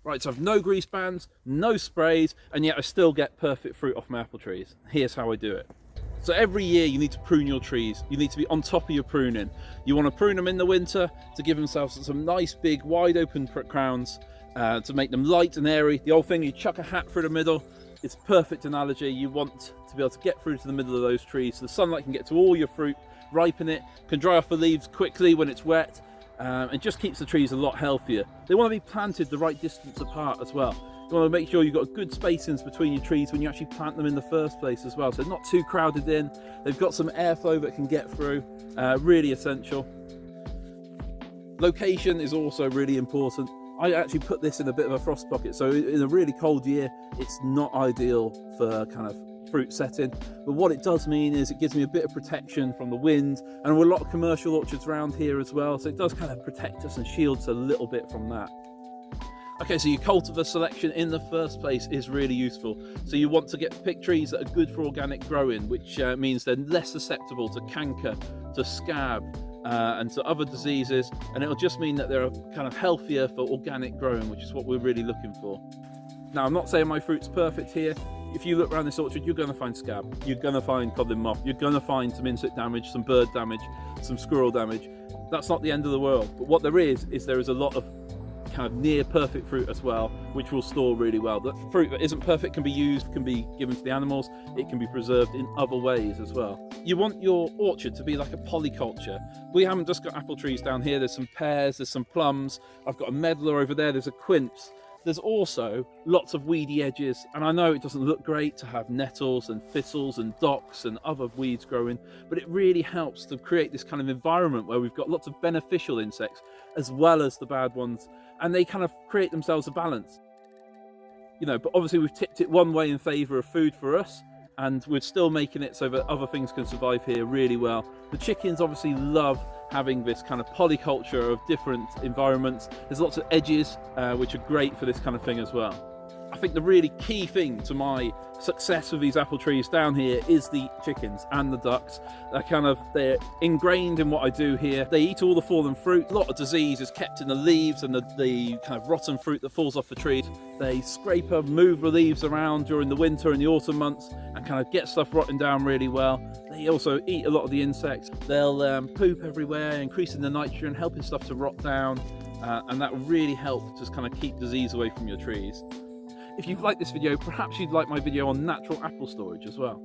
Right, so I've no grease bands, no sprays, and yet I still get perfect fruit off my apple trees. Here's how I do it. So every year you need to prune your trees. You need to be on top of your pruning. You want to prune them in the winter to give themselves some nice big wide open crowns, to make them light and airy. The old thing, you chuck a hat through the middle. It's a perfect analogy. You want to be able to get through to the middle of those trees so the sunlight can get to all your fruit, ripen it, can dry off the leaves quickly when it's wet, and just keeps the trees a lot healthier. They want to be planted the right distance apart as well. You want to make sure you've got good spacings between your trees when you actually plant them in the first place as well, so not too crowded in. They've got some airflow that can get through, really essential. Location is also really important. I actually put this in a bit of a frost pocket, so in a really cold year it's not ideal for kind of fruit setting, but what it does mean is it gives me a bit of protection from the wind, and there are a lot of commercial orchards around here as well, so it does kind of protect us and shield us a little bit from that. Okay, so your cultivar selection in the first place is really useful. So you want to pick trees that are good for organic growing, which means they're less susceptible to canker, to scab, and to other diseases, and it'll just mean that they're kind of healthier for organic growing, which is what we're really looking for. Now, I'm not saying my fruit's perfect here. If you look around this orchard, you're going to find scab, you're going to find codling moth, you're going to find some insect damage, some bird damage, some squirrel damage. That's not the end of the world, but what there is a lot of kind of near perfect fruit as well, which will store really well. The fruit that isn't perfect can be used, can be given to the animals, it can be preserved in other ways as well. You want your orchard to be like a polyculture. We haven't just got apple trees down here, there's some pears, there's some plums, I've got a medlar over there, there's a quince. There's also lots of weedy edges, and I know it doesn't look great to have nettles and thistles and docks and other weeds growing, but it really helps to create this kind of environment where we've got lots of beneficial insects as well as the bad ones, and they kind of create themselves a balance. You know, but obviously we've tipped it one way in favour of food for us, and we're still making it so that other things can survive here really well. The chickens obviously love having this kind of polyculture of different environments. There's lots of edges, which are great for this kind of thing as well. I think the really key thing to my success with these apple trees down here is the chickens and the ducks. They're ingrained in what I do here. They eat all the fallen fruit. A lot of disease is kept in the leaves and the kind of rotten fruit that falls off the trees. They scrape and move the leaves around during the winter and the autumn months and kind of get stuff rotting down really well. They also eat a lot of the insects. They'll poop everywhere, increasing the nitrogen, helping stuff to rot down, and that will really help just kind of keep disease away from your trees. If you've liked this video, perhaps you'd like my video on natural apple storage as well.